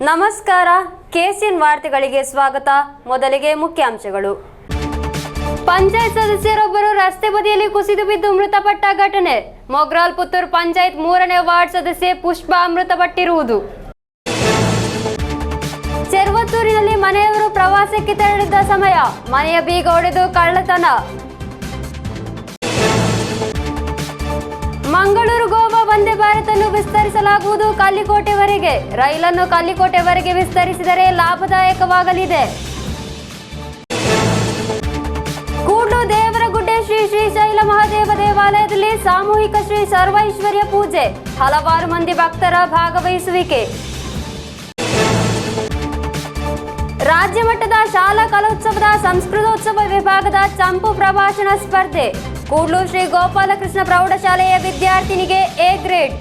ನಮಸ್ಕಾರ, ಕೆಸಿಎನ್ ವಾರ್ತೆಗಳಿಗೆ ಸ್ವಾಗತ. ಮೊದಲಿಗೆ ಮುಖ್ಯಾಂಶಗಳು. ಪಂಚಾಯತ್ ಸದಸ್ಯರೊಬ್ಬರು ರಸ್ತೆ ಬದಿಯಲ್ಲಿ ಕುಸಿದು ಬಿದ್ದು ಮೃತಪಟ್ಟ ಘಟನೆ. ಮೊಗ್ರಾಲ್ ಪುತ್ತೂರು ಪಂಚಾಯತ್ 3ನೇ ವಾರ್ಡ್ ಸದಸ್ಯೆ ಪುಷ್ಪಾ ಮೃತಪಟ್ಟಿರುವುದು. ಚೆರ್ವತ್ತೂರಿನಲ್ಲಿ ಮನೆಯವರು ಪ್ರವಾಸಕ್ಕೆ ತೆರಳಿದ್ದ ಸಮಯ ಮನೆಯ ಬೀಗ ಒಡೆದು ಕಳ್ಳತನ. ಮಂಗಳೂರು ಗೋವಾ ವಂದೇ ಭಾರತ್ ಅನ್ನು ವಿಸ್ತರಿಸಲಾಗುವುದು ಕಲ್ಲಿಕೋಟೆವರೆಗೆ. ರೈಲನ್ನು ಕಲ್ಲಿಕೋಟೆವರೆಗೆ ವಿಸ್ತರಿಸಿದರೆ ಲಾಭದಾಯಕವಾಗಲಿದೆ. ಕೂಡ್ಲು ದೇವರಗುಡ್ಡೆ ಶ್ರೀ ಶ್ರೀಶೈಲ ಮಹಾದೇವ ದೇವಾಲಯದಲ್ಲಿ ಸಾಮೂಹಿಕ ಶ್ರೀ ಸರ್ವೈಶ್ವರ್ಯ ಪೂಜೆ. ಹಲವಾರು ಮಂದಿ ಭಕ್ತರ ಭಾಗವಹಿಸುವಿಕೆ. ರಾಜ್ಯ ಮಟ್ಟದ ಶಾಲಾ ಕಲೋತ್ಸವದ ಸಂಸ್ಕೃತೋತ್ಸವ ವಿಭಾಗದ ಚಂಪು ಪ್ರಭಾಷಣ ಸ್ಪರ್ಧೆ. ಕೂಡ್ಲು ಶ್ರೀ ಗೋಪಾಲಕೃಷ್ಣ ಪ್ರೌಢಶಾಲೆಯ ವಿದ್ಯಾರ್ಥಿನಿಗೆ ಎ ಗ್ರೇಡ್.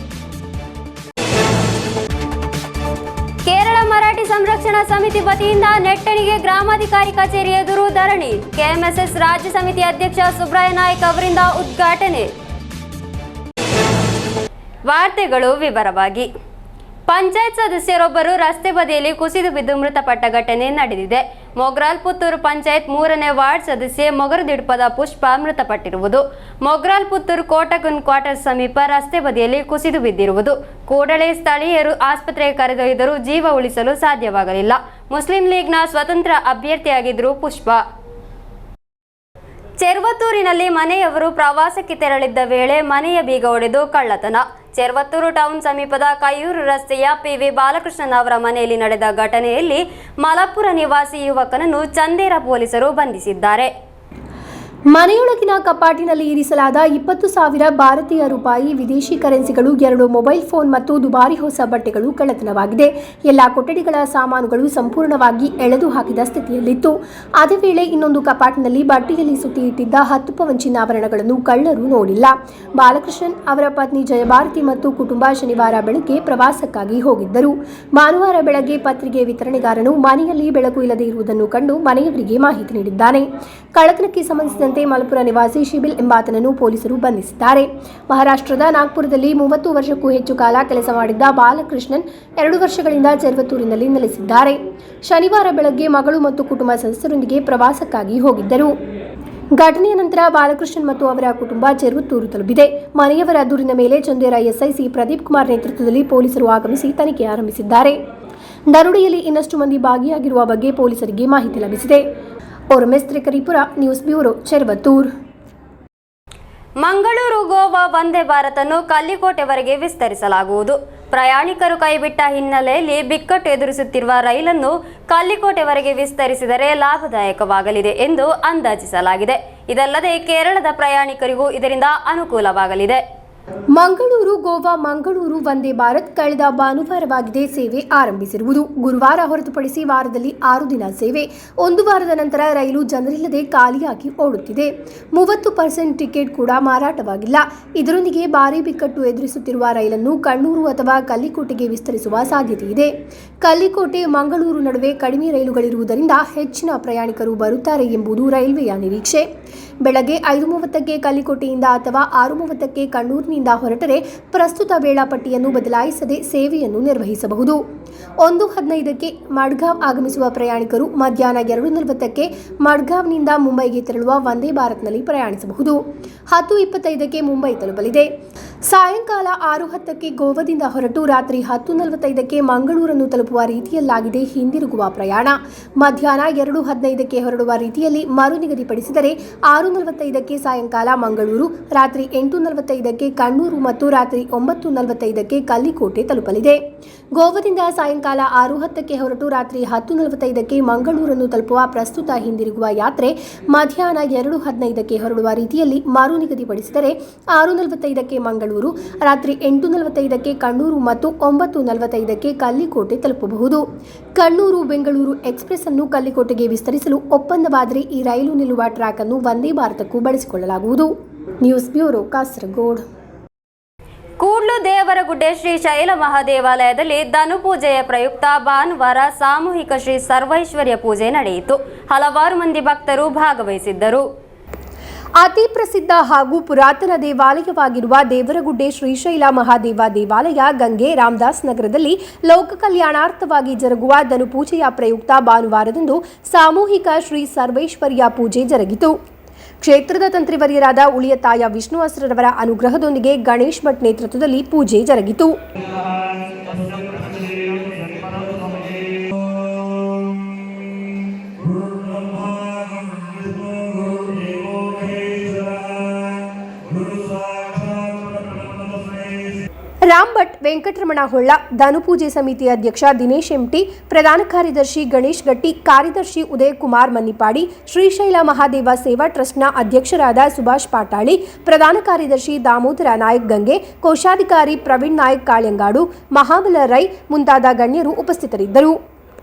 ಕೇರಳ ಮರಾಠಿ ಸಂರಕ್ಷಣಾ ಸಮಿತಿ ವತಿಯಿಂದ ನೆಟ್ಟಣಿಗೆ ಗ್ರಾಮಾಧಿಕಾರಿ ಕಚೇರಿ ಎದುರು ಧರಣಿ. ಕೆಎಂಎಸ್ಎಸ್ ರಾಜ್ಯ ಸಮಿತಿ ಅಧ್ಯಕ್ಷ ಸುಬ್ರಾಯ ನಾಯ್ಕ ಅವರಿಂದ ಉದ್ಘಾಟನೆ. ವಾರ್ತೆಗಳು ವಿವರವಾಗಿ. ಪಂಚಾಯತ್ ಸದಸ್ಯರೊಬ್ಬರು ರಸ್ತೆ ಬದಿಯಲ್ಲಿ ಕುಸಿದು ಬಿದ್ದು ಮೃತಪಟ್ಟ ಘಟನೆ ನಡೆದಿದೆ. ಮೊಗ್ರಾಲ್ ಪುತ್ತೂರು ಪಂಚಾಯತ್ 3ನೇ ವಾರ್ಡ್ ಸದಸ್ಯೆ ಮೊಗರದಿಡ್ಪದ ಪುಷ್ಪಾ ಮೃತಪಟ್ಟಿರುವುದು. ಮೊಗ್ರಾಲ್ ಪುತ್ತೂರು ಕೋಟಗುನ್ ಕ್ವಾರ್ಟರ್ಸ್ ಸಮೀಪ ರಸ್ತೆ ಬದಿಯಲ್ಲಿ ಕುಸಿದು ಬಿದ್ದಿರುವುದು. ಕೂಡಲೇ ಸ್ಥಳೀಯರು ಆಸ್ಪತ್ರೆಗೆ ಕರೆದೊಯ್ದರೂ ಜೀವ ಉಳಿಸಲು ಸಾಧ್ಯವಾಗಲಿಲ್ಲ. ಮುಸ್ಲಿಂ ಲೀಗ್ನ ಸ್ವತಂತ್ರ ಅಭ್ಯರ್ಥಿಯಾಗಿದ್ದರು ಪುಷ್ಪಾ. ಚೆರ್ವತ್ತೂರಿನಲ್ಲಿ ಮನೆಯವರು ಪ್ರವಾಸಕ್ಕೆ ತೆರಳಿದ್ದ ವೇಳೆ ಮನೆಯ ಬೀಗ ಒಡೆದು ಕಳ್ಳತನ. ಚೆರ್ವತ್ತೂರು ಟೌನ್ ಸಮೀಪದ ಕೈಯೂರು ರಸ್ತೆಯ ಪಿವಿ ಬಾಲಕೃಷ್ಣನ್ ಅವರ ಮನೆಯಲ್ಲಿ ನಡೆದ ಘಟನೆಯಲ್ಲಿ ಮಲಪುರ ನಿವಾಸಿ ಯುವಕನನ್ನು ಚಂದೇರ ಪೊಲೀಸರು ಬಂಧಿಸಿದ್ದಾರೆ. ಮನೆಯೊಳಗಿನ ಕಪಾಟಿನಲ್ಲಿ ಇರಿಸಲಾದ 20,000 ಭಾರತೀಯ ರೂಪಾಯಿ ವಿದೇಶಿ ಕರೆನ್ಸಿಗಳು, 2 ಮೊಬೈಲ್ ಫೋನ್ ಮತ್ತು ದುಬಾರಿ ಹೊಸ ಬಟ್ಟೆಗಳು ಕಳ್ಳತನವಾಗಿದೆ. ಎಲ್ಲ ಕೊಠಡಿಗಳ ಸಾಮಾನುಗಳು ಸಂಪೂರ್ಣವಾಗಿ ಎಳೆದು ಹಾಕಿದ ಸ್ಥಿತಿಯಲ್ಲಿತ್ತು. ಅದೇ ವೇಳೆ ಇನ್ನೊಂದು ಕಪಾಟಿನಲ್ಲಿ ಬಟ್ಟೆಯಲ್ಲಿ ಸುತ್ತಿ ಇಟ್ಟಿದ್ದ 10 ಪವನ್ ಚಿನ್ನಾಭರಣಗಳನ್ನು ಕಳ್ಳರು ನೋಡಿಲ್ಲ. ಬಾಲಕೃಷ್ಣನ್ ಅವರ ಪತ್ನಿ ಜಯಭಾರತಿ ಮತ್ತು ಕುಟುಂಬ ಶನಿವಾರ ಬೆಳಗ್ಗೆ ಪ್ರವಾಸಕ್ಕಾಗಿ ಹೋಗಿದ್ದರು. ಭಾನುವಾರ ಬೆಳಗ್ಗೆ ಪತ್ರಿಕೆ ವಿತರಣೆಗಾರನು ಮನೆಯಲ್ಲಿ ಬೆಳಕು ಇಲ್ಲದೆ ಇರುವುದನ್ನು ಕಂಡು ಮನೆಯವರಿಗೆ ಮಾಹಿತಿ ನೀಡಿದ್ದಾನೆ. ಕಳ್ಳತನಕ್ಕೆ ಸಂಬಂಧಿಸಿದ ಮಲಪುರ ನಿವಾಸಿ ಶಿಬಿಲ್ ಎಂಬಾತನನ್ನು ಪೊಲೀಸರು ಬಂಧಿಸಿದ್ದಾರೆ. ಮಹಾರಾಷ್ಟ್ರದ ನಾಗ್ಪುರದಲ್ಲಿ 30 ವರ್ಷಕ್ಕೂ ಹೆಚ್ಚು ಕಾಲ ಕೆಲಸ ಮಾಡಿದ್ದ ಬಾಲಕೃಷ್ಣನ್ 2 ವರ್ಷಗಳಿಂದ ಚೆರ್ವತ್ತೂರಿನಲ್ಲಿ ನೆಲೆಸಿದ್ದಾರೆ. ಶನಿವಾರ ಬೆಳಗ್ಗೆ ಮಗಳು ಮತ್ತು ಕುಟುಂಬ ಸದಸ್ಯರೊಂದಿಗೆ ಪ್ರವಾಸಕ್ಕಾಗಿ ಹೋಗಿದ್ದರು. ಘಟನೆಯ ನಂತರ ಬಾಲಕೃಷ್ಣನ್ ಮತ್ತು ಅವರ ಕುಟುಂಬ ಚೆರ್ವತ್ತೂರು ತಲುಪಿದೆ. ಮನೆಯವರ ದೂರಿನ ಮೇಲೆ ಚಂದೇರ ಎಸ್ಐಸಿ ಪ್ರದೀಪ್ ಕುಮಾರ್ ನೇತೃತ್ವದಲ್ಲಿ ಪೊಲೀಸರು ಆಗಮಿಸಿ ತನಿಖೆ ಆರಂಭಿಸಿದ್ದಾರೆ. ದರೋಡೆಯಲ್ಲಿ ಇನ್ನಷ್ಟು ಮಂದಿ ಭಾಗಿಯಾಗಿರುವ ಬಗ್ಗೆ ಪೊಲೀಸರಿಗೆ ಮಾಹಿತಿ ಲಭಿಸಿದೆ. Trikaripur news bureau, Cheruvathur. ಮಂಗಳೂರು ಗೋವಾ ವಂದೇ ಭಾರತ್ ಅನ್ನು ಕಲ್ಲಿಕೋಟೆವರೆಗೆ ವಿಸ್ತರಿಸಲಾಗುವುದು. ಪ್ರಯಾಣಿಕರು ಕೈಬಿಟ್ಟ ಹಿನ್ನೆಲೆಯಲ್ಲಿ ಬಿಕ್ಕಟ್ಟು ಎದುರಿಸುತ್ತಿರುವ ರೈಲನ್ನು ಕಲ್ಲಿಕೋಟೆವರೆಗೆ ವಿಸ್ತರಿಸಿದರೆ ಲಾಭದಾಯಕವಾಗಲಿದೆ ಎಂದು ಅಂದಾಜಿಸಲಾಗಿದೆ. ಇದಲ್ಲದೆ ಕೇರಳದ ಪ್ರಯಾಣಿಕರಿಗೂ ಇದರಿಂದ ಅನುಕೂಲವಾಗಲಿದೆ. ಮಂಗಳೂರು ಗೋವಾ ಮಂಗಳೂರು ವಂದೇ ಭಾರತ್ ಕಳೆದ ಭಾನುವಾರವಾಗಿದೆ ಸೇವೆ ಆರಂಭಿಸಿರುವುದು. ಗುರುವಾರ ಹೊರತುಪಡಿಸಿ ವಾರದಲ್ಲಿ 6 ದಿನ ಸೇವೆ. 1 ವಾರದ ನಂತರ ರೈಲು ಜನರಿಲ್ಲದೆ ಖಾಲಿಯಾಗಿ ಓಡುತ್ತಿದೆ. 30% ಟಿಕೆಟ್ ಕೂಡ ಮಾರಾಟವಾಗಿಲ್ಲ. ಇದರೊಂದಿಗೆ ಭಾರೀ ಬಿಕ್ಕಟ್ಟು ಎದುರಿಸುತ್ತಿರುವ ರೈಲನ್ನು ಕಣ್ಣೂರು ಅಥವಾ ಕಲ್ಲಿಕೋಟೆಗೆ ವಿಸ್ತರಿಸುವ ಸಾಧ್ಯತೆ ಇದೆ. ಕಲ್ಲಿಕೋಟೆ ಮಂಗಳೂರು ನಡುವೆ ಕಡಿಮೆ ರೈಲುಗಳಿರುವುದರಿಂದ ಹೆಚ್ಚಿನ ಪ್ರಯಾಣಿಕರು ಬರುತ್ತಾರೆ ಎಂಬುದು ರೈಲ್ವೆಯ ನಿರೀಕ್ಷೆ. ಬೆಳಗ್ಗೆ 5:30ಕ್ಕೆ ಕಲ್ಲಿಕೋಟೆಯಿಂದ ಅಥವಾ 6:30ಕ್ಕೆ ಕಣ್ಣೂರಿನಿಂದ ಹೊರಟರೆ ಪ್ರಸ್ತುತ ವೇಳಾಪಟ್ಟಿಯನ್ನು ಬದಲಾಯಿಸದೆ ಸೇವೆಯನ್ನು ನಿರ್ವಹಿಸಬಹುದು. 1:15ಕ್ಕೆ ಮಡ್ಗಾಂವ್ ಆಗಮಿಸುವ ಪ್ರಯಾಣಿಕರು ಮಧ್ಯಾಹ್ನ 2:40ಕ್ಕೆ ಮಡ್ಗಾಂವ್ನಿಂದ ಮುಂಬೈಗೆ ತೆರಳುವ ವಂದೇ ಭಾರತ್ನಲ್ಲಿ ಪ್ರಯಾಣಿಸಬಹುದು. 10:25ಕ್ಕೆ ಮುಂಬೈ ತಲುಪಲಿದೆ. ಸಾಯಂಕಾಲ 6:10ಕ್ಕೆ ಗೋವಾದಿಂದ ಹೊರಟು ರಾತ್ರಿ 10:45ಕ್ಕೆ ಮಂಗಳೂರನ್ನು ತಲುಪುವ ರೀತಿಯಲ್ಲಾಗಿದೆ ಹಿಂದಿರುಗುವ ಪ್ರಯಾಣ. ಮಧ್ಯಾಹ್ನ 2:15ಕ್ಕೆ ಹೊರಡುವ ರೀತಿಯಲ್ಲಿ ಮರು ನಿಗದಿಪಡಿಸಿದರೆ 6:45ಕ್ಕೆ ಸಾಯಂಕಾಲ ಮಂಗಳೂರು, ರಾತ್ರಿ 8:45ಕ್ಕೆ ಕಣ್ಣೂರು ಮತ್ತು ರಾತ್ರಿ 9:45ಕ್ಕೆ ಕಲ್ಲಿಕೋಟೆ ತಲುಪಲಿದೆ. ಗೋವಾದಿಂದ ಸಾಯಂಕಾಲ 6:10ಕ್ಕೆ ಹೊರಟು ರಾತ್ರಿ 10:45ಕ್ಕೆ ಮಂಗಳೂರನ್ನು ತಲುಪುವ ಪ್ರಸ್ತುತ ಹಿಂದಿರುಗುವ ಯಾತ್ರೆ ಮಧ್ಯಾಹ್ನ 2:15ಕ್ಕೆ ಹೊರಡುವ ರೀತಿಯಲ್ಲಿ ಮರು ನಿಗದಿಪಡಿಸಿದರೆ 6:45ಕ್ಕೆ ಮಂಗಳೂರು, ರಾತ್ರಿ 8:45ಕ್ಕೆ ಕಣ್ಣೂರು ಮತ್ತು 9:45ಕ್ಕೆ ಕಲ್ಲಿಕೋಟೆ ತಲುಪಬಹುದು. ಕಣ್ಣೂರು ಬೆಂಗಳೂರು ಎಕ್ಸ್ಪ್ರೆಸ್ ಅನ್ನು ಕಲ್ಲಿಕೋಟೆಗೆ ವಿಸ್ತರಿಸಲು ಒಪ್ಪಂದವಾದರೆ ಈ ರೈಲು ನಿಲ್ಲುವ ಟ್ರ್ಯಾಕ್ ಅನ್ನು ವಂದೇ ಭಾರತಕ್ಕೂ ಬಳಸಿಕೊಳ್ಳಲಾಗುವುದು. News bureau, Kasaragod. ಕೂಡ್ಲು ದೇವರಗುಡ್ಡೆ ಶ್ರೀ ಶೈಲ ಮಹಾದೇವಾಲಯದಲ್ಲಿ ಧನುಪೂಜೆಯ ಪ್ರಯುಕ್ತ ಭಾನುವಾರ ಸಾಮೂಹಿಕ ಶ್ರೀ ಸರ್ವೈಶ್ವರ್ಯ ಪೂಜೆ ನಡೆಯಿತು. ಹಲವಾರು ಮಂದಿ ಭಕ್ತರು ಭಾಗವಹಿಸಿದ್ದರು. ಅತಿ ಪ್ರಸಿದ್ಧ ಹಾಗೂ ಪುರಾತನ ದೇವಾಲಯವಾಗಿರುವ ದೇವರಗುಡ್ಡೆ ಶ್ರೀಶೈಲ ಮಹಾದೇವ ದೇವಾಲಯ ಗಂಗೆ ರಾಮದಾಸ್ ನಗರದಲ್ಲಿ ಲೋಕ ಕಲ್ಯಾಣಾರ್ಥವಾಗಿ ಜರುಗುವ ಧನುಪೂಜೆಯ ಪ್ರಯುಕ್ತ ಭಾನುವಾರದಂದು ಸಾಮೂಹಿಕ ಶ್ರೀ ಸರ್ವೇಶ್ವರಿಯ ಪೂಜೆ ಜರುಗಿತು. ಕ್ಷೇತ್ರದ ತಂತ್ರಿವರ್ಯರಾದ ಉಳಿಯತಾಯ ವಿಷ್ಣು ಅಸ್ರರವರ ಅನುಗ್ರಹದೊಂದಿಗೆ ಗಣೇಶ್ ಭಟ್ ನೇತೃತ್ವದಲ್ಲಿ ಪೂಜೆ ಜರುಗಿತು. ರಾಮ್ ಭಟ್, ವೆಂಕಟರಮಣ ಹೊಳ್ಳ, ಧನುಪೂಜೆ ಸಮಿತಿ ಅಧ್ಯಕ್ಷ ದಿನೇಶ್ ಎಂಟಿ, ಪ್ರಧಾನ ಕಾರ್ಯದರ್ಶಿ ಗಣೇಶ್ ಗಟ್ಟಿ, ಕಾರ್ಯದರ್ಶಿ ಉದಯಕುಮಾರ್ ಮನ್ನಿಪಾಡಿ, ಶ್ರೀಶೈಲ ಮಹಾದೇವ ಸೇವಾ ಟ್ರಸ್ಟ್ನ ಅಧ್ಯಕ್ಷರಾದ ಸುಭಾಷ್ ಪಾಟಾಳಿ, ಪ್ರಧಾನ ಕಾರ್ಯದರ್ಶಿ ದಾಮೋದರ ನಾಯಕ್ ಗಂಗೆ, ಕೋಶಾಧಿಕಾರಿ ಪ್ರವೀಣ್ ನಾಯಕ್ ಕಾಳ್ಯಂಗಾಡು, ಮಹಾಬಲ ರೈ ಮುಂತಾದ ಗಣ್ಯರು ಉಪಸ್ಥಿತರಿದ್ದರು.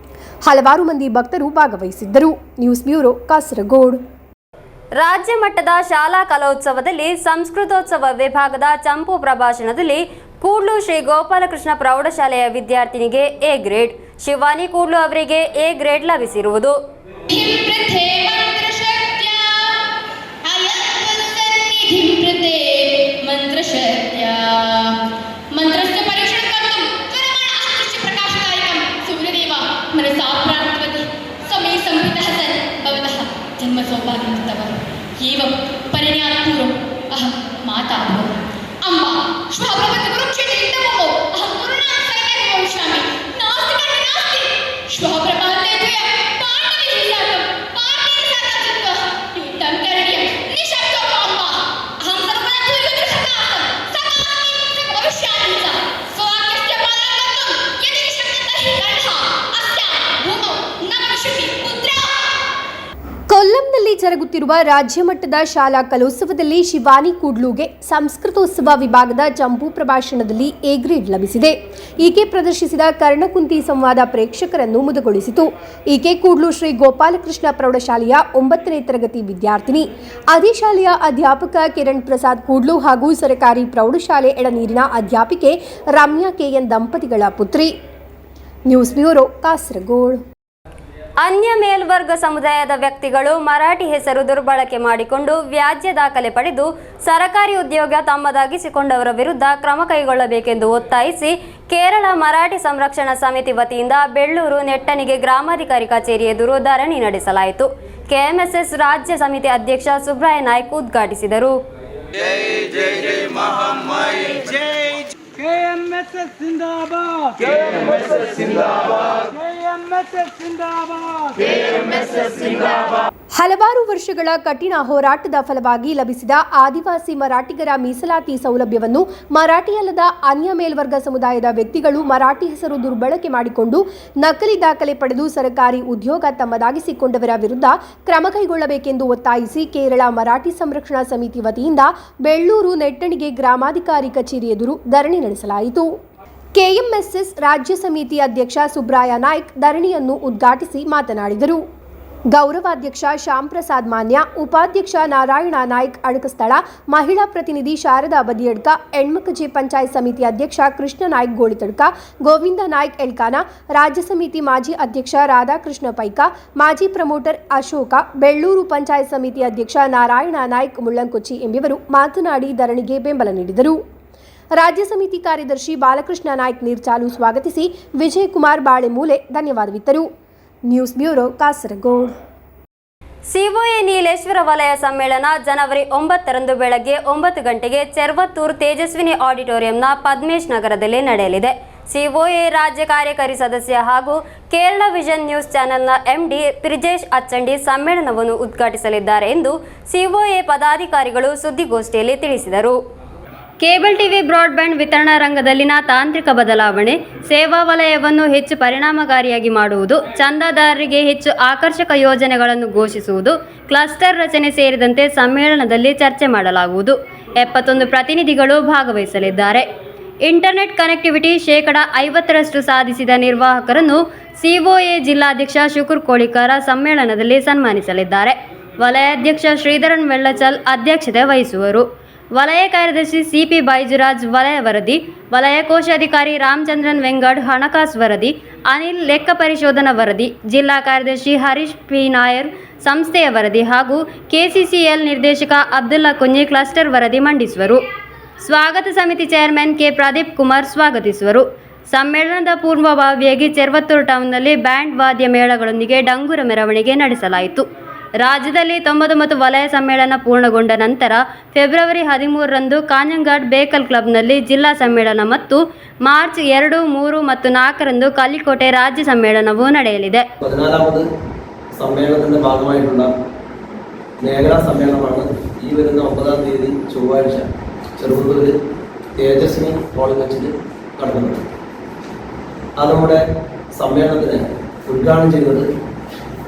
ಹಲವಾರು ಮಂದಿ ಭಕ್ತರು ಭಾಗವಹಿಸಿದ್ದರು. News bureau, Kasaragod. ರಾಜ್ಯ ಮಟ್ಟದ ಶಾಲಾ ಕಲೋತ್ಸವದಲ್ಲಿ ಸಂಸ್ಕೃತೋತ್ಸವ ವಿಭಾಗದ ಚಂಪು ಪ್ರಭಾಷಣದಲ್ಲಿ ಕೂಡ್ಲು ಶ್ರೀ ಗೋಪಾಲಕೃಷ್ಣ ಪ್ರೌಢಶಾಲೆಯ ವಿದ್ಯಾರ್ಥಿನಿಗೆ ಎ ಗ್ರೇಡ್, ಶಿವಾನಿ ಕೂಡ್ಲು ಅವರಿಗೆ ಎ ಗ್ರೇಡ್ ಲಭಿಸಿರುವುದು. एवं परिण्यात्पूर्वम् अहं माता अम्ब श्वः कुरुक्षेत्रे इदमो अहं गुरुणां सैन्यं भविष्यामि नास्ति नास्ति श्वः प्रभाते द्वय पाण्डवैः साकं पाण्डवैः साकं चित्वा युद्धं करणीयं निशब्दो अम्ब अहं सर्वदा दुर्गदृशकासं सकामि भविष्यामि च स्ववाक्यस्य पालनं कर्तुं यदि शक्यते हि गणः अस्यां भूमौ न भविष्यति पुत्र. ಕೊಲ್ಲಂನಲ್ಲಿ ಜರುಗುತ್ತಿರುವ ರಾಜ್ಯ ಮಟ್ಟದ ಶಾಲಾ ಕಲೋತ್ಸವದಲ್ಲಿ ಶಿವಾನಿ ಕೂಡ್ಲುಗೆ ಸಂಸ್ಕೃತೋತ್ಸವ ವಿಭಾಗದ ಚಂಪು ಪ್ರಭಾಷಣದಲ್ಲಿ ಎ ಗ್ರೇಡ್ ಲಭಿಸಿದೆ. ಈಕೆ ಪ್ರದರ್ಶಿಸಿದ ಕರ್ಣಕುಂತಿ ಸಂವಾದ ಪ್ರೇಕ್ಷಕರನ್ನು ಮುದಗೊಳಿಸಿತು. ಈಕೆ ಕೂಡ್ಲು ಶ್ರೀ ಗೋಪಾಲಕೃಷ್ಣ ಪ್ರೌಢಶಾಲೆಯ 9ನೇ ತರಗತಿ ವಿದ್ಯಾರ್ಥಿನಿ. ಅದೇ ಶಾಲೆಯ ಅಧ್ಯಾಪಕ ಕಿರಣ್ ಪ್ರಸಾದ್ ಕೂಡ್ಲು ಹಾಗೂ ಸರ್ಕಾರಿ ಪ್ರೌಢಶಾಲೆ ಎಳನೀರಿನ ಅಧ್ಯಾಪಿಕೆ ರಮ್ಯಾ ಕೆಎನ್ ದಂಪತಿಗಳ ಪುತ್ರಿ. News bureau, Kasaragod. ಅನ್ಯ ಮೇಲ್ವರ್ಗ ಸಮುದಾಯದ ವ್ಯಕ್ತಿಗಳು ಮರಾಠಿ ಹೆಸರು ದುರ್ಬಳಕೆ ಮಾಡಿಕೊಂಡು ವ್ಯಾಜ್ಯ ದಾಖಲೆ ಪಡೆದು ಸರಕಾರಿ ಉದ್ಯೋಗ ತಮ್ಮದಾಗಿಸಿಕೊಂಡವರ ವಿರುದ್ಧ ಕ್ರಮ ಕೈಗೊಳ್ಳಬೇಕೆಂದು ಒತ್ತಾಯಿಸಿ ಕೇರಳ ಮರಾಠಿ ಸಂರಕ್ಷಣಾ ಸಮಿತಿ ವತಿಯಿಂದ ಬೆಳ್ಳೂರು ನೆಟ್ಟಣಿಗೆ ಗ್ರಾಮಾಧಿಕಾರಿ ಕಚೇರಿ ಎದುರು ಧರಣಿ ನಡೆಸಲಾಯಿತು. ಕೆಎಂಎಸ್ಎಸ್ ರಾಜ್ಯ ಸಮಿತಿ ಅಧ್ಯಕ್ಷ ಸುಬ್ರಾಯ ನಾಯ್ಕ್ ಉದ್ಘಾಟಿಸಿದರು. KMSS जिंदाबाद, KMSS जिंदाबाद, KMSS जिंदाबाद, KMSS जिंदाबाद. ಹಲವಾರು ವರ್ಷಗಳ ಕಠಿಣ ಹೋರಾಟದ ಫಲವಾಗಿ ಲಭಿಸಿದ ಆದಿವಾಸಿ ಮರಾಠಿಗರ ಮೀಸಲಾತಿ ಸೌಲಭ್ಯವನ್ನು ಮರಾಠಿಯಲ್ಲದ ಅನ್ಯ ಮೇಲ್ವರ್ಗ ಸಮುದಾಯದ ವ್ಯಕ್ತಿಗಳು ಮರಾಠಿ ಹೆಸರು ದುರ್ಬಳಕೆ ಮಾಡಿಕೊಂಡು ನಕಲಿ ದಾಖಲೆ ಪಡೆದು ಸರ್ಕಾರಿ ಉದ್ಯೋಗ ತಮ್ಮದಾಗಿಸಿಕೊಂಡವರ ವಿರುದ್ಧ ಕ್ರಮ ಕೈಗೊಳ್ಳಬೇಕೆಂದು ಒತ್ತಾಯಿಸಿ ಕೇರಳ ಮರಾಠಿ ಸಂರಕ್ಷಣಾ ಸಮಿತಿ ವತಿಯಿಂದ ಬೆಳ್ಳೂರು ನೆಟ್ಟಣಿಗೆ ಗ್ರಾಮಾಧಿಕಾರಿ ಕಚೇರಿ ಎದುರು ಧರಣಿ ನಡೆಸಲಾಯಿತು. ಕೆಎಂಎಸ್ಎಸ್ ರಾಜ್ಯ ಸಮಿತಿ ಅಧ್ಯಕ್ಷ ಸುಬ್ರಾಯ ನಾಯ್ಕ್ ಧರಣಿಯನ್ನು ಉದ್ಘಾಟಿಸಿ ಮಾತನಾಡಿದರು. ಗೌರವಾಧ್ಯಕ್ಷ ಶ್ಯಾಮ್ ಪ್ರಸಾದ್ ಮಾನ್ಯ, ಉಪಾಧ್ಯಕ್ಷ ನಾರಾಯಣ ನಾಯ್ಕ್ ಅಡಕಸ್ಥಳ, ಮಹಿಳಾ ಪ್ರತಿನಿಧಿ ಶಾರದಾ ಬದಿಯಡ್ಕ, ಹೆಣ್ಮಕಜೆ ಪಂಚಾಯತ್ ಸಮಿತಿ ಅಧ್ಯಕ್ಷ ಕೃಷ್ಣ ನಾಯ್ಕ್ ಗೋಳಿತಡ್ಕ, ಗೋವಿಂದ ನಾಯ್ಕ್ ಎಳ್ಕಾನ, ರಾಜ್ಯ ಸಮಿತಿ ಮಾಜಿ ಅಧ್ಯಕ್ಷ ರಾಧಾಕೃಷ್ಣ ಪೈಕ, ಮಾಜಿ ಪ್ರಮೋಟರ್ ಅಶೋಕ, ಬೆಳ್ಳೂರು ಪಂಚಾಯತ್ ಸಮಿತಿ ಅಧ್ಯಕ್ಷ ನಾರಾಯಣ ನಾಯ್ಕ್ ಮುಳ್ಳಂಕೊಚ್ಚಿ ಎಂಬುವರು ಮಾತನಾಡಿ ಧರಣಿಗೆ ಬೆಂಬಲ ನೀಡಿದರು. ರಾಜ್ಯ ಸಮಿತಿ ಕಾರ್ಯದರ್ಶಿ ಬಾಲಕೃಷ್ಣ ನಾಯ್ಕ್ ನೀರ್ಚಾಲು ಸ್ವಾಗತಿಸಿ ವಿಜಯಕುಮಾರ್ ಬಾಳೆಮೂಲೆ ಧನ್ಯವಾದವಿತ್ತರು. News bureau, Kasaragod. COA Nileshwar ವಲಯ ಸಮ್ಮೇಳನ ಜನವರಿ 9ರಂದು ಬೆಳಗ್ಗೆ 9 ಗಂಟೆಗೆ ಚೆರ್ವತ್ತೂರು ತೇಜಸ್ವಿನಿ ಆಡಿಟೋರಿಯಂನ ಪದ್ಮೇಶ್ ನಗರದಲ್ಲಿ ನಡೆಯಲಿದೆ. ಸಿಒಎ ರಾಜ್ಯ ಕಾರ್ಯಕಾರಿ ಸದಸ್ಯ ಹಾಗೂ ಕೇರಳ ವಿಷನ್ ನ್ಯೂಸ್ ಚಾನೆಲ್ನ ಎಂಡಿ ಬ್ರಿಜೇಶ್ ಅಚ್ಚಂಡಿ ಸಮ್ಮೇಳನವನ್ನು ಉದ್ಘಾಟಿಸಲಿದ್ದಾರೆ ಎಂದು ಸಿಒಎ ಪದಾಧಿಕಾರಿಗಳು ಸುದ್ದಿಗೋಷ್ಠಿಯಲ್ಲಿ ತಿಳಿಸಿದರು. ಕೇಬಲ್ ಟಿವಿ ಬ್ರಾಡ್ಬ್ಯಾಂಡ್ ವಿತರಣಾ ರಂಗದಲ್ಲಿನ ತಾಂತ್ರಿಕ ಬದಲಾವಣೆ, ಸೇವಾ ವಲಯವನ್ನು ಹೆಚ್ಚು ಪರಿಣಾಮಕಾರಿಯಾಗಿ ಮಾಡುವುದು, ಚಂದಾದಾರರಿಗೆ ಹೆಚ್ಚು ಆಕರ್ಷಕ ಯೋಜನೆಗಳನ್ನು ಘೋಷಿಸುವುದು, ಕ್ಲಸ್ಟರ್ ರಚನೆ ಸೇರಿದಂತೆ ಸಮ್ಮೇಳನದಲ್ಲಿ ಚರ್ಚೆ ಮಾಡಲಾಗುವುದು. 71 ಪ್ರತಿನಿಧಿಗಳು ಭಾಗವಹಿಸಲಿದ್ದಾರೆ. ಇಂಟರ್ನೆಟ್ ಕನೆಕ್ಟಿವಿಟಿ 50% ಸಾಧಿಸಿದ ನಿರ್ವಾಹಕರನ್ನು ಸಿಒಎ ಜಿಲ್ಲಾಧ್ಯಕ್ಷ ಶುಕುರ್ ಕೋಳಿಕಾರ ಸಮ್ಮೇಳನದಲ್ಲಿ ಸನ್ಮಾನಿಸಲಿದ್ದಾರೆ. ವಲಯಾಧ್ಯಕ್ಷ ಶ್ರೀಧರನ್ ವೆಳ್ಳಚಲ್ ಅಧ್ಯಕ್ಷತೆ ವಹಿಸುವರು. ವಲಯ ಕಾರ್ಯದರ್ಶಿ ಸಿಪಿ ಬೈಜುರಾಜ್ ವಲಯ ವರದಿ, ವಲಯ ಕೋಶಾಧಿಕಾರಿ ರಾಮಚಂದ್ರನ್ ವೆಂಗಡ್ ಹಣಕಾಸು ವರದಿ, ಅನಿಲ್ ಲೆಕ್ಕ ಪರಿಶೋಧನಾ ವರದಿ, ಜಿಲ್ಲಾ ಕಾರ್ಯದರ್ಶಿ ಹರೀಶ್ ಪಿ ನಾಯರ್ ಸಂಸ್ಥೆಯ ವರದಿ ಹಾಗೂ ಕೆಸಿಸಿಎಲ್ ನಿರ್ದೇಶಕ ಅಬ್ದುಲ್ಲಾ ಕುಂಜಿ ಕ್ಲಸ್ಟರ್ ವರದಿ ಮಂಡಿಸುವರು. ಸ್ವಾಗತ ಸಮಿತಿ ಚೇರ್ಮನ್ ಕೆ ಪ್ರದೀಪ್ ಕುಮಾರ್ ಸ್ವಾಗತಿಸುವರು. ಸಮ್ಮೇಳನದ ಪೂರ್ವಭಾವಿಯಾಗಿ ಚೆರ್ವತ್ತೂರು ಟೌನ್ನಲ್ಲಿ ಬ್ಯಾಂಡ್ ವಾದ್ಯ ಮೇಳಗಳೊಂದಿಗೆ ಡಂಗುರ ಮೆರವಣಿಗೆ ನಡೆಸಲಾಯಿತು. ರಾಜ್ಯದಲ್ಲಿ 99 ವಲಯ ಸಮ್ಮೇಳನ ಪೂರ್ಣಗೊಂಡ ನಂತರ ಫೆಬ್ರವರಿ 13ರಂದು ಕಾಂಜಂಘಾಟ್ ಬೇಕಲ್ ಕ್ಲಬ್ನಲ್ಲಿ ಜಿಲ್ಲಾ ಸಮ್ಮೇಳನ ಮತ್ತು ಮಾರ್ಚ್ 2, 3 ಮತ್ತು 4ರಂದು ಕಲ್ಲಿಕೋಟೆ ರಾಜ್ಯ ಸಮ್ಮೇಳನವು ನಡೆಯಲಿದೆ. 14ാമത് സമ്മേളനത്തിന്റെ ഭാഗമായിട്ടുള്ള മേഖലാ സമ്മേളനമാണ് ഈ വരുന്ന 9ാം തീയതി ചൊവ്വാഴ്ച ചെറുപുത്തൂരിൽ തേജസ്വിനി ഹാളിൽ വെച്ചിട്ട് നടക്കുന്നത്. ആ നമ്മുടെ സമ്മേളനത്തിന് ഉദ്ഘാടനം ചെയ്യുന്നത്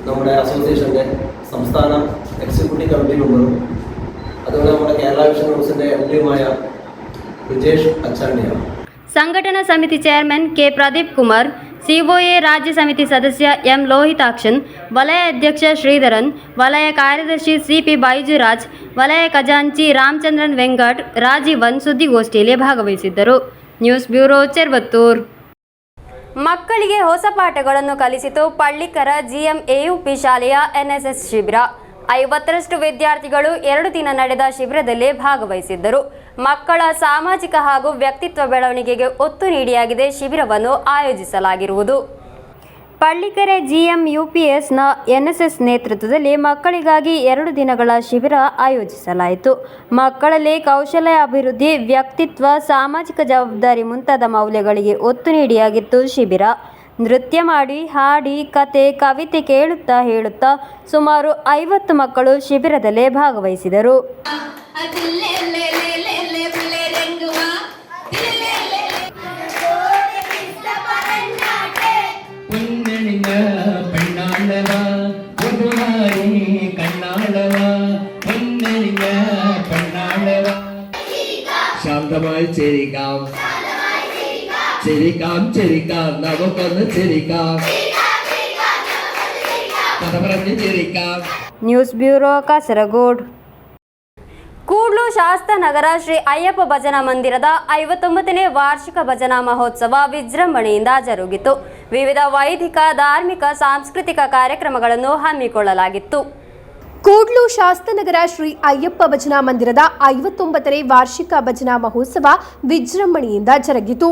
നമ്മുടെ അസോസിയേഷൻ്റെ സംസ്ഥാന എക്സിക്യൂട്ടീവ് കമ്മിറ്റി മെമ്പറും അതുപോലെ നമ്മുടെ കേരള വിഷൻ ന്യൂസിൻ്റെ എംഡിയുമായ ബ്രിജേഷ് അച്ചാണ്ടിയാണ്. ಸಂಘಟನಾ ಸಮಿತಿ chairman K Pradeep Kumar, COA ರಾಜ್ಯ ಸಮಿತಿ ಸದಸ್ಯ ಎಂ ಲೋಹಿತಾಕ್ಷನ್, ವಲಯ ಅಧ್ಯಕ್ಷ ಶ್ರೀಧರನ್, ವಲಯ ಕಾರ್ಯದರ್ಶಿ ಸಿಪಿ ಬೈಜುರಾಜ್, ವಲಯ ಖಜಾಂಚಿ ರಾಮಚಂದ್ರನ್ ವೆಂಗಟ್, ರಾಜೀವನ್ ಸುದ್ದಿಗೋಷ್ಠಿಯಲ್ಲಿ ಭಾಗವಹಿಸಿದ್ದರು. News bureau Cheruvathur. ಮಕ್ಕಳಿಗೆ ಹೊಸ ಪಾಠಗಳನ್ನು ಕಲಿಸಿತು ಪಳ್ಳಿಕರ ಜಿಎಂಎಯುಪಿ ಶಾಲೆಯ ಎನ್ಎಸ್ಎಸ್ ಶಿಬಿರ. 50ರಷ್ಟು ವಿದ್ಯಾರ್ಥಿಗಳು 2 ದಿನ ನಡೆದ ಶಿಬಿರದಲ್ಲಿ ಭಾಗವಹಿಸಿದ್ದರು. ಮಕ್ಕಳ ಸಾಮಾಜಿಕ ಹಾಗೂ ವ್ಯಕ್ತಿತ್ವ ಬೆಳವಣಿಗೆಗೆ ಒತ್ತು ನೀಡಿಯಾಗಿದೆ ಶಿಬಿರವನ್ನು ಆಯೋಜಿಸಲಾಗಿರುವುದು. ಪಳ್ಳಿಕೆರೆ ಜಿಎಂಯುಪಿಎಸ್ನ ಎನ್ಎಸ್ಎಸ್ ನೇತೃತ್ವದಲ್ಲಿ ಮಕ್ಕಳಿಗಾಗಿ 2 ದಿನಗಳ ಶಿಬಿರ ಆಯೋಜಿಸಲಾಯಿತು. ಮಕ್ಕಳಲ್ಲಿ ಕೌಶಲ್ಯ ಅಭಿವೃದ್ಧಿ, ವ್ಯಕ್ತಿತ್ವ, ಸಾಮಾಜಿಕ ಜವಾಬ್ದಾರಿ ಮುಂತಾದ ಮೌಲ್ಯಗಳಿಗೆ ಒತ್ತು ನೀಡಿಯಾಗಿತ್ತು ಶಿಬಿರ. ನೃತ್ಯ ಮಾಡಿ, ಹಾಡಿ, ಕತೆ, ಕವಿತೆ ಕೇಳುತ್ತಾ ಹೇಳುತ್ತಾ ಸುಮಾರು 50 ಮಕ್ಕಳು ಶಿಬಿರದಲ್ಲಿ ಭಾಗವಹಿಸಿದರು. ശാന്തമായി ചിരിക്കാം, ചിരിക്കാം, ചിരിക്കാം, നമുക്കൊന്ന് ചിരിക്കാം, കഥ പറഞ്ഞ് ചിരിക്കാം. News bureau Kasaragod. ಕೂಡ್ಲು ಶಾಸ್ತ್ರನಗರ ಶ್ರೀ ಅಯ್ಯಪ್ಪ ಭಜನಾ ಮಂದಿರದ 59ನೇ ವಾರ್ಷಿಕ ಭಜನಾ ಮಹೋತ್ಸವ ವಿಜೃಂಭಣೆಯಿಂದ ಜರುಗಿತು. ವಿವಿಧ ವೈದಿಕ, ಧಾರ್ಮಿಕ, ಸಾಂಸ್ಕೃತಿಕ ಕಾರ್ಯಕ್ರಮಗಳನ್ನು ಹಮ್ಮಿಕೊಳ್ಳಲಾಗಿತ್ತು. ಕೂಡ್ಲು ಶಾಸ್ತ್ರನಗರ ಶ್ರೀ ಅಯ್ಯಪ್ಪ ಭಜನಾ ಮಂದಿರದ 59ನೇ ವಾರ್ಷಿಕ ಭಜನಾ ಮಹೋತ್ಸವ ವಿಜೃಂಭಣೆಯಿಂದ ಜರುಗಿತು.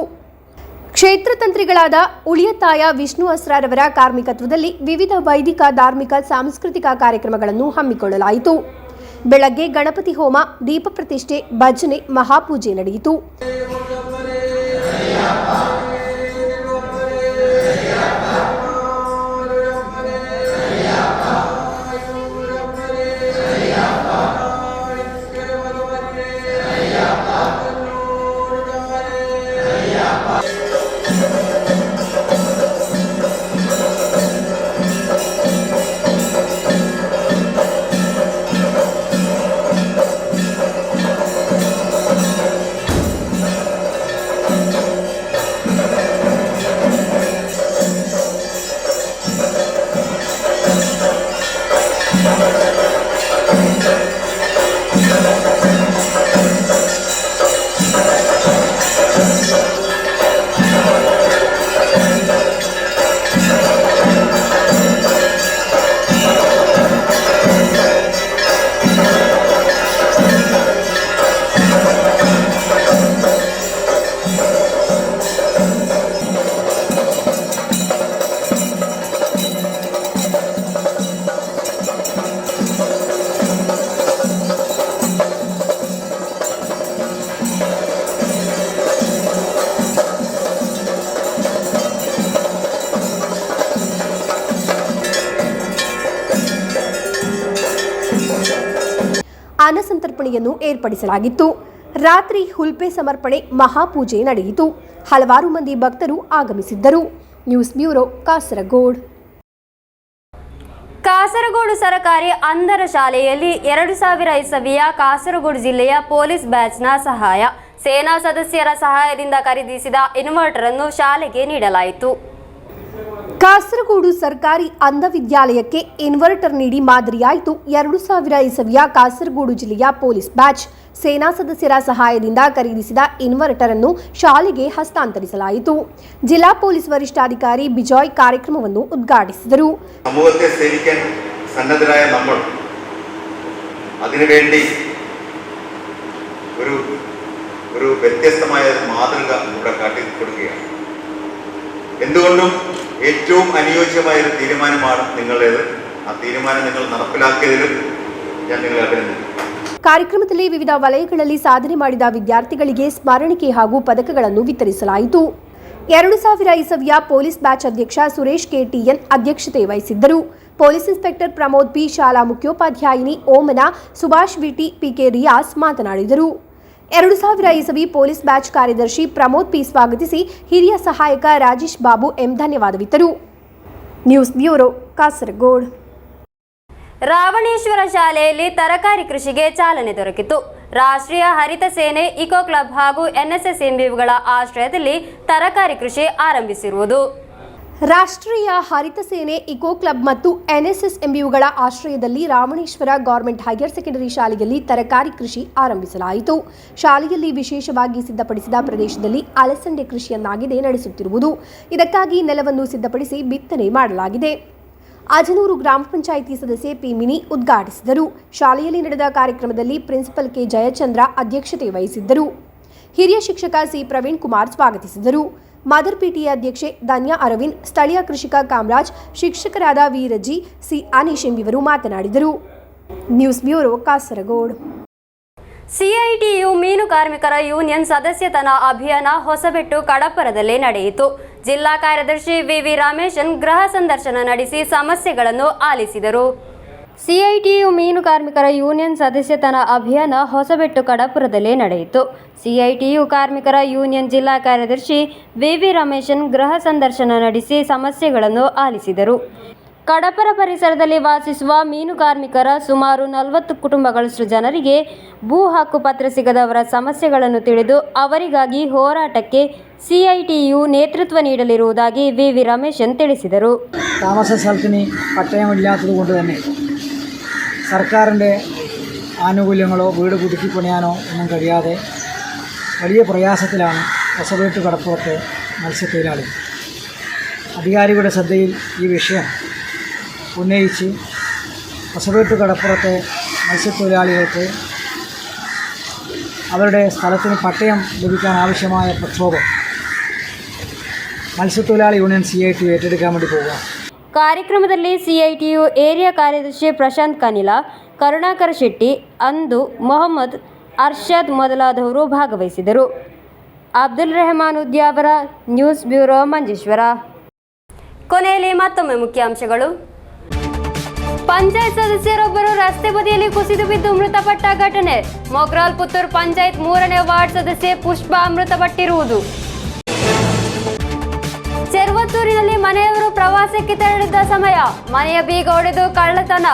ಕ್ಷೇತ್ರ ತಂತ್ರಿಗಳಾದ ಉಳಿಯತಾಯ ವಿಷ್ಣು ಅಸ್ರಾರವರ ಕಾರ್ಮಿಕತ್ವದಲ್ಲಿ ವಿವಿಧ ವೈದಿಕ, ಧಾರ್ಮಿಕ, ಸಾಂಸ್ಕೃತಿಕ ಕಾರ್ಯಕ್ರಮಗಳನ್ನು ಹಮ್ಮಿಕೊಳ್ಳಲಾಯಿತು. ಬೆಳಗ್ಗೆ ಗಣಪತಿ ಹೋಮ, ದೀಪ ಪ್ರತಿಷ್ಠೆ, ಭಜನೆ, ಮಹಾಪೂಜೆ ನಡೆಯಿತು. ಅನ್ನಸಂತರ್ಪಣೆಯನ್ನು ಏರ್ಪಡಿಸಲಾಗಿತ್ತು. ರಾತ್ರಿ ಹುಲ್ಪೆ ಸಮರ್ಪಣೆ, ಮಹಾಪೂಜೆ ನಡೆಯಿತು. ಹಲವಾರು ಮಂದಿ ಭಕ್ತರು ಆಗಮಿಸಿದ್ದರು. News bureau Kasaragod. ಕಾಸರಗೋಡು ಸರಕಾರಿ ಅಂಧರ ಶಾಲೆಯಲ್ಲಿ 2000 ಇಸವಿಯ ಕಾಸರಗೋಡು ಜಿಲ್ಲೆಯ ಪೊಲೀಸ್ ಬ್ಯಾಚ್ನ ಸಹಾಯ, ಸೇನಾ ಸದಸ್ಯರ ಸಹಾಯದಿಂದ ಖರೀದಿಸಿದ ಇನ್ವರ್ಟರ್ ಅನ್ನು ಶಾಲೆಗೆ ನೀಡಲಾಯಿತು. ಕಾಸರಗೋಡು ಸರ್ಕಾರಿ ಅಂಧ ವಿದ್ಯಾಲಯಕ್ಕೆ ಇನ್ವರ್ಟರ್ ನೀಡಿ ಮಾದರಿಯಾಯಿತು. 2000 ಇಸವಿಯ ಕಾಸರಗೋಡು ಜಿಲ್ಲೆಯ ಪೊಲೀಸ್ ಬ್ಯಾಚ್ ಸೇನಾ ಸದಸ್ಯರ ಸಹಾಯದಿಂದ ಖರೀದಿಸಿದ ಇನ್ವರ್ಟರ್ ಅನ್ನು ಶಾಲೆಗೆ ಹಸ್ತಾಂತರಿಸಲಾಯಿತು. ജില്ലാ പോലീസ് വരിഷ്ഠാധികാരി ബിജോയ് ಕಾರ್ಯಕ್ರಮವನ್ನು ಉದ್ಘಾಟಿಸಿದರು. സമൂഹത്തെ സേവിക്കാൻ സന്നദ്ധരായ നമ്മൾ അതിനുവേണ്ടി ഒരു വ്യത്യസ്തമായ മാതൃക ഇവിടെ കാട്ടിക്കൊടുക്കുകയാണ്. എന്തുകൊണ്ടും ഏറ്റവും അനുയോജ്യമായ ഒരു തീരുമാനമാണ് നിങ്ങളുടേത്. ആ തീരുമാനം നിങ്ങൾ നടപ്പിലാക്കിയതിലും ഞാൻ നിങ്ങളെ അഭിനന്ദിക്കുന്നു. ಕಾರ್ಯಕ್ರಮದಲ್ಲಿ ವಿವಿಧ ವಲಯಗಳಲ್ಲಿ ಸಾಧನೆ ಮಾಡಿದ ವಿದ್ಯಾರ್ಥಿಗಳಿಗೆ ಸ್ಮರಣಿಕೆ ಹಾಗೂ ಪದಕಗಳನ್ನು ವಿತರಿಸಲಾಯಿತು. 2000 ಇಸವಿಯ ಪೊಲೀಸ್ ಬ್ಯಾಚ್ ಅಧ್ಯಕ್ಷ ಸುರೇಶ್ ಕೆಟಿಎನ್ ಅಧ್ಯಕ್ಷತೆ ವಹಿಸಿದ್ದರು. ಪೊಲೀಸ್ ಇನ್ಸ್ಪೆಕ್ಟರ್ ಪ್ರಮೋದ್ ಪಿ, ಶಾಲಾ ಮುಖ್ಯೋಪಾಧ್ಯಾಯಿನಿ ಓಮನಾ, ಸುಭಾಷ್ ವಿಟಿ, ಪಿಕೆ ರಿಯಾಸ್ ಮಾತನಾಡಿದರು. 2000 ಇಸವಿ ಪೊಲೀಸ್ ಬ್ಯಾಚ್ ಕಾರ್ಯದರ್ಶಿ ಪ್ರಮೋದ್ ಪಿ ಸ್ವಾಗತಿಸಿ ಹಿರಿಯ ಸಹಾಯಕ ರಾಜೇಶ್ ಬಾಬು ಎಂ ಧನ್ಯವಾದವಿತ್ತರು. News bureau, Kasaragod. ರಾವಣೇಶ್ವರ ಶಾಲೆಯಲ್ಲಿ ತರಕಾರಿ ಕೃಷಿಗೆ ಚಾಲನೆ ದೊರಕಿತು. ರಾಷ್ಟ್ರೀಯ ಹರಿತ ಸೇನೆ, ಇಕೋ ಕ್ಲಬ್ ಹಾಗೂ ಎನ್ಎಸ್ಎಸ್ ಎಂಬಿಯುಗಳ ಆಶ್ರಯದಲ್ಲಿ ತರಕಾರಿ ಕೃಷಿ ಆರಂಭಿಸಿರುವುದು. ರಾಷ್ಟ್ರೀಯ ಹರಿತ ಸೇನೆ, ಇಕೋ ಕ್ಲಬ್ ಮತ್ತು ಎನ್ಎಸ್ಎಸ್ ಎಂಬಿಯುಗಳ ಆಶ್ರಯದಲ್ಲಿ ರಾವಣೇಶ್ವರ ಗೌರ್ಮೆಂಟ್ ಹೈಯರ್ ಸೆಕೆಂಡರಿ ಶಾಲೆಯಲ್ಲಿ ತರಕಾರಿ ಕೃಷಿ ಆರಂಭಿಸಲಾಯಿತು. ಶಾಲೆಯಲ್ಲಿ ವಿಶೇಷವಾಗಿ ಸಿದ್ಧಪಡಿಸಿದ ಪ್ರದೇಶದಲ್ಲಿ ಅಲಸಂಡೆ ಕೃಷಿಯನ್ನಾಗಿದೆ ನಡೆಸುತ್ತಿರುವುದು. ಇದಕ್ಕಾಗಿ ನೆಲವನ್ನು ಸಿದ್ಧಪಡಿಸಿ ಬಿತ್ತನೆ ಮಾಡಲಾಗಿದೆ. ಅಜನೂರು ಗ್ರಾಮ ಪಂಚಾಯಿತಿ ಸದಸ್ಯೆ ಪಿ ಮಿನಿ ಉದ್ಘಾಟಿಸಿದರು. ಶಾಲೆಯಲ್ಲಿ ನಡೆದ ಕಾರ್ಯಕ್ರಮದಲ್ಲಿ ಪ್ರಿನ್ಸಿಪಲ್ ಕೆ ಜಯಚಂದ್ರ ಅಧ್ಯಕ್ಷತೆ ವಹಿಸಿದ್ದರು. ಹಿರಿಯ ಶಿಕ್ಷಕ ಸಿ ಪ್ರವೀಣ್ ಕುಮಾರ್ ಸ್ವಾಗತಿಸಿದರು. ಮದರ್ ಪಿಟಿಎ ಅಧ್ಯಕ್ಷೆ ಧನ್ಯ ಅರವಿಂದ್, ಸ್ಥಳೀಯ ಕೃಷಿಕ ಕಾಮರಾಜ್, ಶಿಕ್ಷಕರಾದ ವೀರಜ್ಜಿ, ಸಿ ಅನೀಶ್ ಎಂಬಿವರು ಮಾತನಾಡಿದರು. News bureau, Kasaragod. ಸಿಐಟಿಯು ಮೀನು ಕಾರ್ಮಿಕರ ಯೂನಿಯನ್ ಸದಸ್ಯತನ ಅಭಿಯಾನ ಹೊಸಬೆಟ್ಟು ಕಡಪರದಲ್ಲಿ ನಡೆಯಿತು. ಜಿಲ್ಲಾ ಕಾರ್ಯದರ್ಶಿ ವಿವಿ ರಾಮೇಶನ್ ಗೃಹ ಸಂದರ್ಶನ ನಡೆಸಿ ಸಮಸ್ಯೆಗಳನ್ನು ಆಲಿಸಿದರು. ಸಿಐಟಿಯು ಮೀನು ಕಾರ್ಮಿಕರ ಯೂನಿಯನ್ ಸದಸ್ಯತನ ಅಭಿಯಾನ ಹೊಸಬೆಟ್ಟು ಕಡಪುರದಲ್ಲಿ ನಡೆಯಿತು. ಸಿಐಟಿಯು ಕಾರ್ಮಿಕರ ಯೂನಿಯನ್ ಜಿಲ್ಲಾ ಕಾರ್ಯದರ್ಶಿ ವಿವಿ ರಮೇಶನ್ ಗೃಹ ಸಂದರ್ಶನ ನಡೆಸಿ ಸಮಸ್ಯೆಗಳನ್ನು ಆಲಿಸಿದರು. ಕಡಪರ ಪರಿಸರದಲ್ಲಿ ವಾಸಿಸುವ ಮೀನು ಕಾರ್ಮಿಕರ ಸುಮಾರು 40 ಕುಟುಂಬಗಳಷ್ಟು ಜನರಿಗೆ ಭೂ ಹಕ್ಕು ಪತ್ರ ಸಿಗದವರ ಸಮಸ್ಯೆಗಳನ್ನು ತಿಳಿದು ಅವರಿಗಾಗಿ ಹೋರಾಟಕ್ಕೆ സിഐടിയു നേതൃത്വം നീടലിരുವುದಾಗಿ വിവി രമേശൻ ತಿಳಿಸಿದರು. താമസ സ്ഥലത്തിന് പട്ടയമില്ലാത്തത് കൊണ്ട് തന്നെ സർക്കാരിൻ്റെ ആനുകൂല്യങ്ങളോ വീട് പുതുക്കി പണിയാനോ ഒന്നും കഴിയാതെ വലിയ പ്രയാസത്തിലാണ് ഹൊസബേട്ട് കടപ്പുറത്തെ മത്സ്യത്തൊഴിലാളി. അധികാരികളുടെ ശ്രദ്ധയിൽ ഈ വിഷയം ഉന്നയിച്ച് ഹൊസബേട്ട് കടപ്പുറത്തെ മത്സ്യത്തൊഴിലാളികൾക്ക് അവരുടെ സ്ഥലത്തിന് പട്ടയം ലഭിക്കാൻ ആവശ്യമായ പ്രക്ഷോഭം മത്സ്യത്തൊഴിലാളി യൂണിയൻ സിഐടി ഏറ്റെടുക്കാൻ വേണ്ടി പോവുക. ಕಾರ್ಯಕ್ರಮದಲ್ಲಿ ಸಿಐಟಿಯು ಏರಿಯಾ ಕಾರ್ಯದರ್ಶಿ ಪ್ರಶಾಂತ್ ಕನಿಲ, ಕರುಣಾಕರ ಶೆಟ್ಟಿ, ಅಂದು, ಮೊಹಮ್ಮದ್, ಅರ್ಷದ್ ಮೊದಲಾದವರು ಭಾಗವಹಿಸಿದರು. Abdul Rehman Udyavara, news bureau, Manjeshwar. ಕೊನೆಯಲ್ಲಿ ಮತ್ತೊಮ್ಮೆ ಮುಖ್ಯಾಂಶಗಳು. ಪಂಚಾಯತ್ ಸದಸ್ಯರೊಬ್ಬರು ರಸ್ತೆ ಬದಿಯಲ್ಲಿ ಕುಸಿದು ಬಿದ್ದು ಮೃತಪಟ್ಟ ಘಟನೆ. ಮೊಗ್ರಾಲ್ ಪುತ್ತೂರು ಪಂಚಾಯತ್ 3ನೇ ವಾರ್ಡ್ ಸದಸ್ಯೆ ಪುಷ್ಪಾ ಮೃತಪಟ್ಟಿರುವುದು. ಚೆರ್ವತ್ತೂರಿನಲ್ಲಿ ಮನೆಯವರು ಪ್ರವಾಸಕ್ಕೆ ತೆರಳಿದ್ದ ಸಮಯ ಮನೆಯ ಬೀಗ ಒಡೆದು ಕಳ್ಳತನ.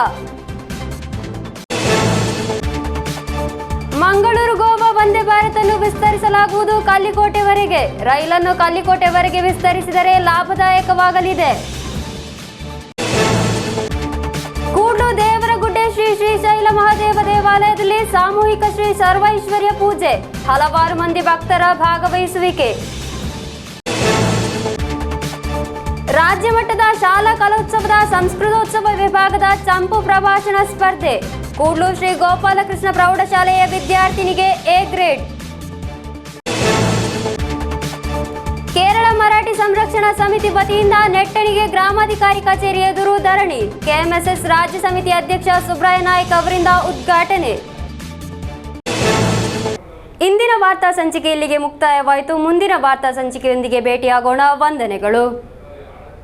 ಮಂಗಳೂರು ಗೋವಾ ವಂದೇ ಭಾರತ್ ಅನ್ನು ವಿಸ್ತರಿಸಲಾಗುವುದು ಕಲ್ಲಿಕೋಟೆವರೆಗೆ. ರೈಲನ್ನು ಕಲ್ಲಿಕೋಟೆವರೆಗೆ ವಿಸ್ತರಿಸಿದರೆ ಲಾಭದಾಯಕವಾಗಲಿದೆ. ಕೂಡ್ಲು ದೇವರಗುಡ್ಡೆ ಶ್ರೀ ಶ್ರೀಶೈಲ ಮಹಾದೇವ ದೇವಾಲಯದಲ್ಲಿ ಸಾಮೂಹಿಕ ಶ್ರೀ ಸರ್ವೈಶ್ವರ್ಯ ಪೂಜೆ. ಹಲವಾರು ಮಂದಿ ಭಕ್ತರ ಭಾಗವಹಿಸುವಿಕೆ. ರಾಜ್ಯ ಮಟ್ಟದ ಶಾಲಾ ಕಲೋತ್ಸವದ ಸಂಸ್ಕೃತೋತ್ಸವ ವಿಭಾಗದ ಚಂಪು ಪ್ರಭಾಷಣ ಸ್ಪರ್ಧೆ. ಕೂಡ್ಲು ಶ್ರೀ ಗೋಪಾಲಕೃಷ್ಣ ಪ್ರೌಢಶಾಲೆಯ ವಿದ್ಯಾರ್ಥಿನಿಗೆ ಎ ಗ್ರೇಡ್. ಕೇರಳ ಮರಾಠಿ ಸಂರಕ್ಷಣಾ ಸಮಿತಿ ವತಿಯಿಂದ ನೆಟ್ಟಣಿಗೆ ಗ್ರಾಮಾಧಿಕಾರಿ ಕಚೇರಿ ಎದುರು ಧರಣಿ. ಕೆಎಂಎಸ್ಎಸ್ ರಾಜ್ಯ ಸಮಿತಿ ಅಧ್ಯಕ್ಷ ಸುಬ್ರಾಯ ನಾಯ್ಕ್ ಅವರಿಂದ ಉದ್ಘಾಟನೆ. ಇಂದಿನ ವಾರ್ತಾ ಸಂಚಿಕೆ ಇಲ್ಲಿಗೆ ಮುಕ್ತಾಯವಾಯಿತು. ಮುಂದಿನ ವಾರ್ತಾ ಸಂಚಿಕೆಯೊಂದಿಗೆ ಭೇಟಿಯಾಗೋಣ. ವಂದನೆಗಳು.